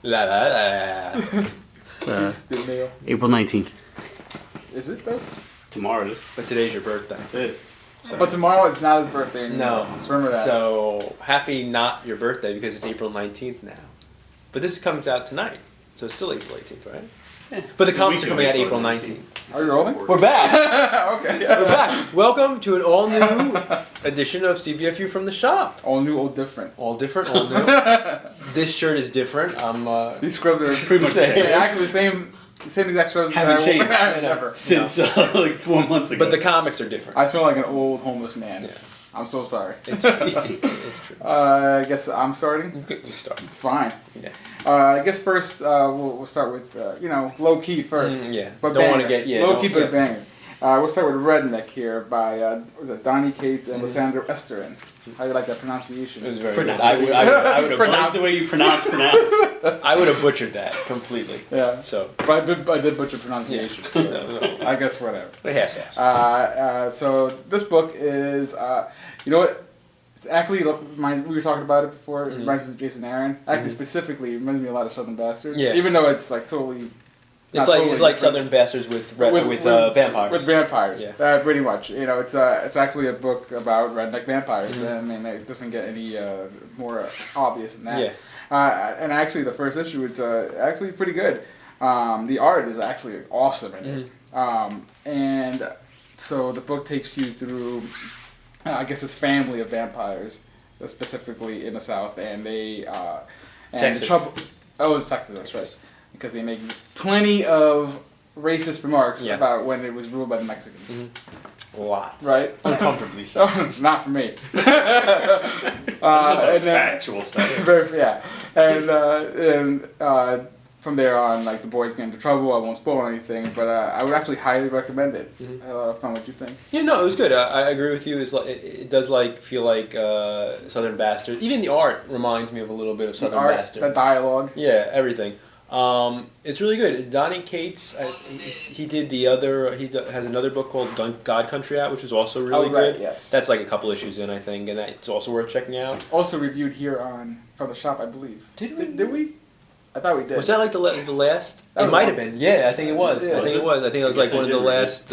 La, la, la. April 19th. Is it though? Tomorrow it is. But today's your birthday. It is. So. But tomorrow it's not his birthday anymore. No. Just remember that. So happy not your birthday because it's April 19th now. But this comes out tonight. So it's still April 18th, right? Yeah. But the comics are coming out April 19th. Are you rolling? We're back. Okay. We're back. Welcome to an all new edition of CBFU from the shop. All new, all different. All different, all new. This shirt is different. These scrubs are pretty much the same. Actually, the same exact scrubs. Haven't changed. Never. Since like 4 months ago. But the comics are different. I smell like an old homeless man. Yeah. I'm so sorry. It's true. It's true. I guess I'm starting. You start. Fine. Yeah. I guess first we'll start with Lowkey first. Yeah. But Don't want to get Lowkey, but a banger. We'll start with Redneck here by was it Donnie Cates and Lysandro Esterin. How do you like that pronunciation? It was very good. I would have like the way you pronounce. I would have butchered that completely. Yeah. So. But I did butcher pronunciation. Yeah. So No. I guess whatever. Yeah. So this book is, you know what? It's actually we were talking about it before. It reminds me of Jason Aaron. Actually, specifically, it reminds me a lot of Southern Bastards. Yeah. Even though it's like totally. It's like Southern Bastards with vampires. With vampires. Yeah. Pretty much. You know, it's actually a book about redneck vampires. I mean, it doesn't get any more obvious than that. Yeah. And actually, the first issue is actually pretty good. The art is actually awesome in it. And so the book takes you through, I guess, this family of vampires, specifically in the South, and they Texas. It's Texas. That's right. Because they make plenty of racist remarks about when it was ruled by the Mexicans. Lots. Right? Uncomfortably so. Not for me. Factual stuff. And from there on, like, the boys get into trouble. I won't spoil anything, but I would actually highly recommend it. I had a lot of fun. What you think? Yeah, no, it was good. I agree with you. It's like it does feel like Southern Bastards. Even the art reminds me of a little bit of Southern Bastards. The dialogue. Yeah, everything. It's really good. Donnie Cates, he did the other. Has another book called God Country out, which is also really good. Yes. That's like a couple issues in, I think, and that's also worth checking out. Also reviewed here from the shop, I believe. Did we? I thought we did. Was that like the last? It might have been. Yeah, I think it was. Yeah. I think it was. I think it was like one of the last.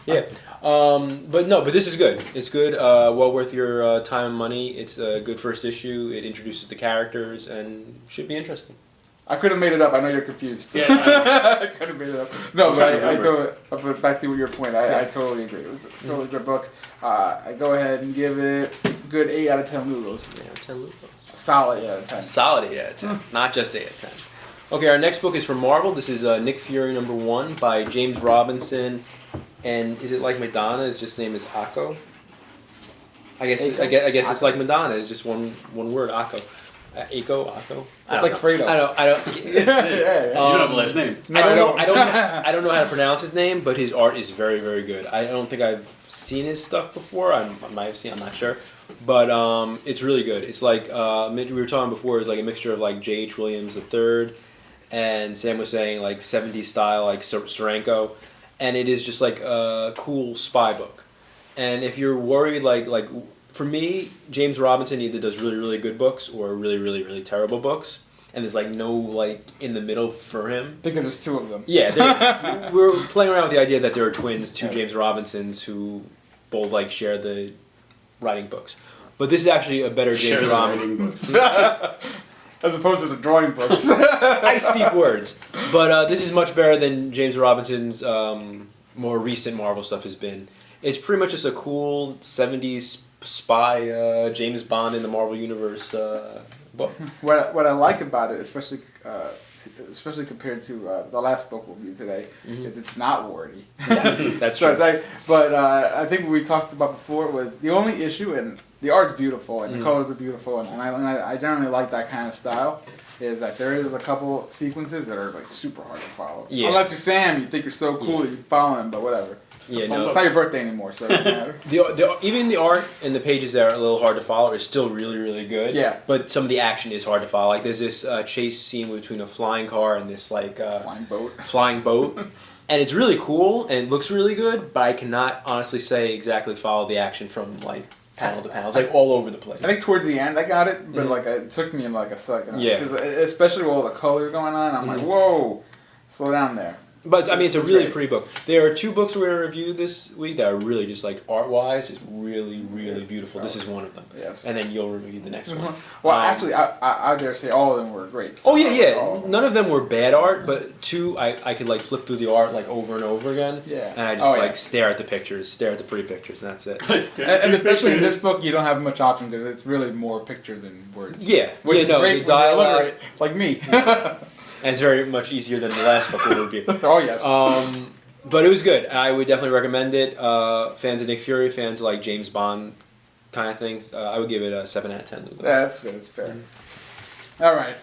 Yeah. But this is good. It's good. Well worth your time and money. It's a good first issue. It introduces the characters and should be interesting. I could have made it up. I know you're confused. Yeah. I could have made it up. No, but I totally. But back to your point, I totally agree. It was a totally good book. I go ahead and give it a good 8 out of 10 Lugos. Yeah, 10 Lugos. Solid 8 out of 10. Solid 8 out of 10. Not just 8 out of 10. Okay, our next book is from Marvel. This is Nick Fury #1 by James Robinson. And is it like Madonna? His name is Akko. I guess it's like Madonna. It's just one word, Akko. Akko. It's like Fredo. I don't. You don't have a last name. No, I don't know how to pronounce his name, but his art is very, very good. I don't think I've seen his stuff before. I might have seen. I'm not sure, but it's really good. It's like we were talking before. It's like a mixture of like J.H. Williams III, and Sam was saying like 70s style like Steranko, and it is just like a cool spy book. And if you're worried like. For me, James Robinson either does really, really good books or really, really, really terrible books. And there's like no like in the middle for him. Because there's 2 of them. Yeah, there is. We're playing around with the idea that there are twins, 2 James Robinsons who both like share the writing books. But this is actually a better James Robinson books. As opposed to the drawing books. I speak words. But this is much better than James Robinson's more recent Marvel stuff has been. It's pretty much just a cool 70s spy James Bond in the Marvel Universe book. What I like about it, especially compared to the last book we'll review today, is it's not wordy. Yeah, that's true. But I think what we talked about before was the only issue, and the art's beautiful and the colors are beautiful, and I generally like that kind of style. Is that there is a couple sequences that are like super hard to follow. Yeah. Unless you're Sam, you think you're so cool that you follow him, but whatever. Yeah, no. It's not your birthday anymore, so it doesn't matter. Even the art and the pages that are a little hard to follow are still really, really good. Yeah. But some of the action is hard to follow. Like there's this chase scene between a flying car and this like flying boat, and it's really cool and it looks really good. But I cannot honestly say exactly follow the action from like panel to panel. It's like all over the place. I think towards the end I got it, but like it took me like a second. Yeah. Because especially with all the colors going on, I'm like, whoa, slow down there. But I mean, it's a really great. pretty book. There are 2 books we're going to review this week that are really just like art-wise, just really, really beautiful. This is one of them. Yes. And then you'll review the next one. Well, actually, I dare say all of them were great. Oh yeah. None of them were bad art, but 2 I could like flip through the art like over and over again. Yeah. And I just stare at the pictures, stare at the pretty pictures, and that's it. And especially in this book, you don't have much option because it's really more pictures than words. Yeah. Which is great the dialogue, when you're illiterate, like me. and it's very much easier than the last book we'll review. Oh yes. But it was good. I would definitely recommend it. Fans of Nick Fury, fans of like James Bond kind of things. I would give it a 7 out of 10. Yeah, that's good. It's fair. All right.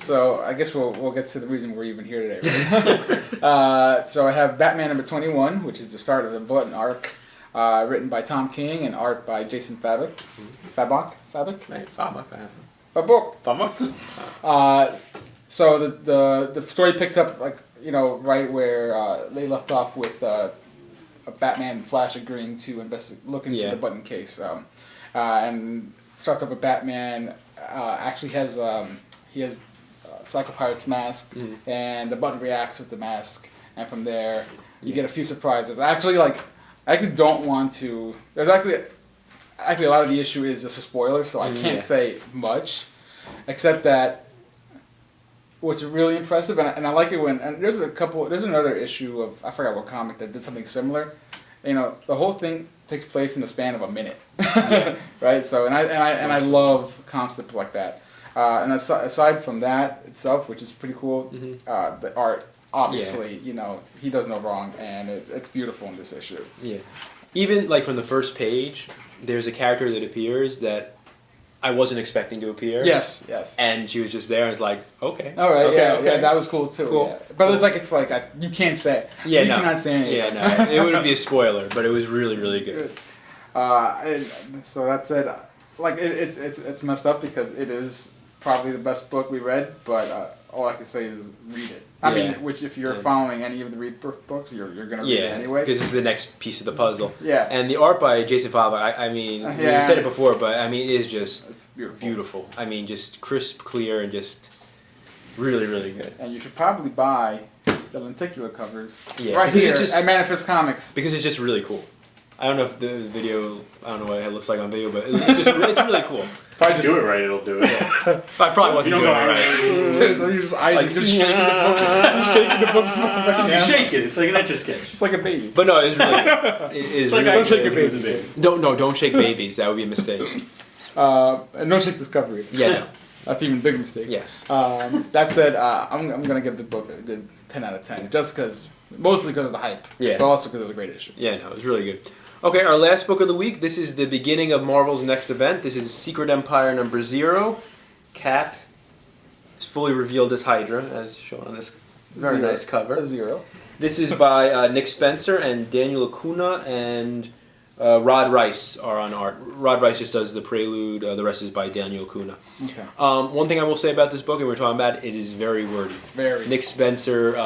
So I guess we'll get to the reason we're even here today. Right? So I have Batman number 21, which is the start of the Button arc, written by Tom King and art by Jason Fabok. So the story picks up like right where they left off with a Batman and Flash agreeing to look into the Button case, and starts off with Batman actually has he has Psycho Pirate's mask, and the Button reacts with the mask, and from there you get a few surprises. I actually don't want to. There's actually a lot of the issue is just a spoiler, so I can't say much, except that what's really impressive, and I like it when, and there's another issue of, I forgot what comic that did something similar. The whole thing takes place in the span of a minute, right? So, and I love concepts like that. And aside from that itself, which is pretty cool, the art, obviously, he does no wrong, and it's beautiful in this issue. Yeah. Even like from the first page, there's a character that appears that I wasn't expecting to appear. Yes. And she was just there, and it's like, okay. All right, okay. Yeah, that was cool too. Cool. Yeah. But it's like you can't say. Yeah, you cannot say anything. Yeah, no, it wouldn't be a spoiler, but it was really, really good. And so that said, like it's messed up because it is probably the best book we read, but all I can say is read it. I mean, which if you're following any of the Reed books, you're gonna read it anyway. Because this is the next piece of the puzzle. Yeah. And the art by Jason Fabok, I mean, you said it before, but I mean, it is just beautiful. I mean, just crisp, clear, and just really, really good. And you should probably buy the lenticular covers right here at Manifest Comics. Because it's just really cool. I don't know if the video, I don't know what it looks like on video, but it's really cool. If I do it right, it'll do it. I probably wasn't doing it right. So you're just shaking the book. Just shaking the book. You shake it. It's like an Etch-a-Sketch. It's like a baby. But no, it's really. It's like really don't shake your baby. Don't shake babies. That would be a mistake. And don't shake Discovery. Yeah, no. That's even a bigger mistake. Yes. That said, I'm gonna give the book a good 10 out of 10, just mostly because of the hype. Yeah. But also because of the great issue. Yeah, no, it was really good. Okay, our last book of the week. This is the beginning of Marvel's next event. This is Secret Empire number 0. Cap is fully revealed as Hydra, as shown on this very nice cover. 0. This is by Nick Spencer and Daniel Acuna, and Rod Rice are on art. Rod Rice just does the prelude. The rest is by Daniel Acuna. Okay. One thing I will say about this book, and we're talking about it, is very wordy. Very. Nick Spencer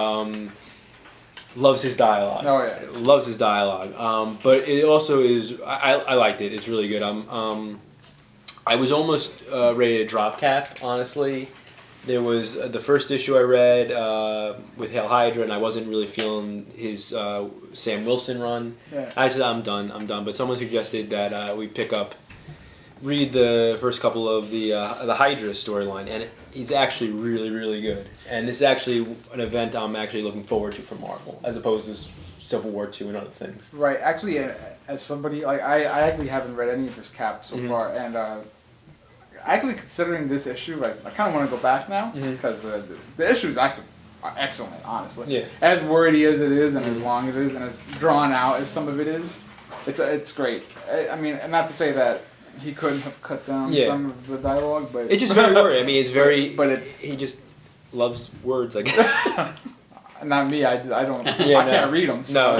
loves his dialogue. Oh yeah. Loves his dialogue. But it also is. I liked it. It's really good. I was almost ready to drop Cap. Honestly, there was the first issue I read with Hail Hydra, and I wasn't really feeling his Sam Wilson run. Yeah. I said I'm done. But someone suggested that we read the first couple of the Hydra storyline, and it's actually really, really good. And this is actually an event I'm actually looking forward to for Marvel, as opposed to Civil War 2 and other things. Right. Actually, as somebody like I actually haven't read any of this Cap so far, and actually considering this issue, I kind of want to go back now because the issue is actually excellent, honestly. Yeah. As wordy as it is, and as long as it is, and as drawn out as some of it is, it's great. I mean, not to say that he couldn't have cut down some of the dialogue, but it's just very wordy. I mean, it's very. But he just loves words, I guess. Not me. I don't. I can't read them. So.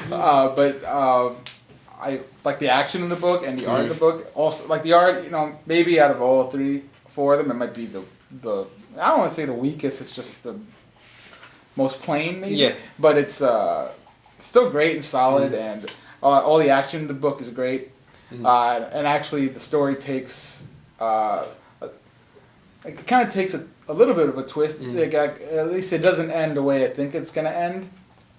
No. But I like the action in the book and the art in the book. Also, like the art, maybe out of all 4 of them, it might be the I don't want to say the weakest. It's just the most plain, maybe. Yeah. But it's still great and solid, and all the action in the book is great, and actually the story takes it kind of takes a little bit of a twist. Like, at least it doesn't end the way I think it's gonna end,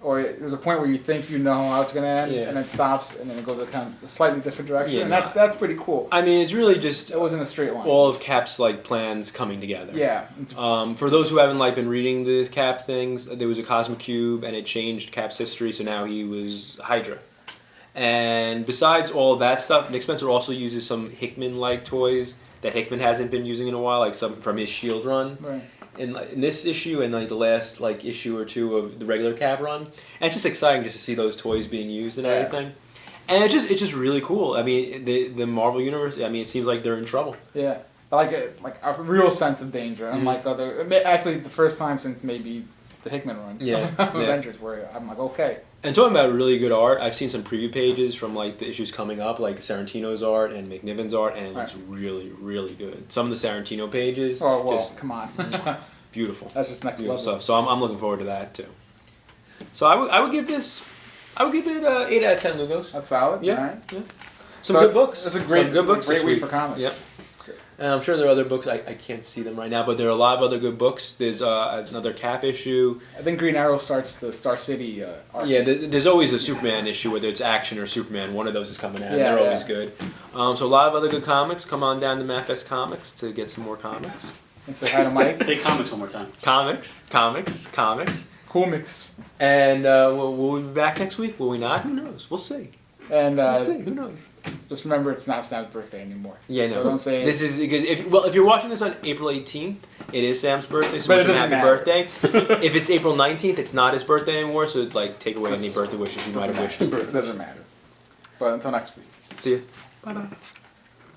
or there's a point where you think you know how it's gonna end, and it stops, and then it goes a kind of a slightly different direction, and that's pretty cool. I mean, it's really just it wasn't a straight line. All of Cap's like plans coming together. Yeah. For those who haven't like been reading the Cap things, there was a Cosmic Cube, and it changed Cap's history. So now he was Hydra. And besides all of that stuff, Nick Spencer also uses some Hickman-like toys that Hickman hasn't been using in a while, like some from his Shield run. Right. In this issue and like the last like issue or two of the regular Cap run, and it's just exciting just to see those toys being used and everything. And it's just really cool. I mean, the Marvel universe. I mean, it seems like they're in trouble. Yeah, like a real sense of danger, unlike other. Actually, the first time since maybe the Hickman run. Avengers, where I'm like, okay. And talking about really good art, I've seen some preview pages from like the issues coming up, like Sarantino's art and McNiven's art, and it looks really, really good. Some of the Sarantino pages, come on, beautiful. That's just next level stuff. So I'm looking forward to that too. So I would give it 8 out of 10 Lugos. That's solid. Yeah. Right. Yeah. Some good books. That's a great week for comics. Yep. And I'm sure there are other books, I can't see them right now, but there are a lot of other good books. There's another Cap issue. I think Green Arrow starts the Star City arc. Yeah, there's always a Superman issue, whether it's Action or Superman. One of those is coming out. They're always good. So a lot of other good comics. Come on down to Manifest Comics to get some more comics. And say hi to Mike. Say comics one more time. Comics. Cool mix. And will we be back next week? Will we not? Who knows? We'll see. And we'll see. Who knows? Just remember, it's not Sam's birthday anymore. Yeah, so no. Don't say this is because if you're watching this on April 18th, it is Sam's birthday. So but wish it him doesn't happy matter. birthday. If it's April 19th, it's not his birthday anymore. So like take away any birthday wishes you might have wished him. It doesn't matter. But until next week. See ya. Bye bye.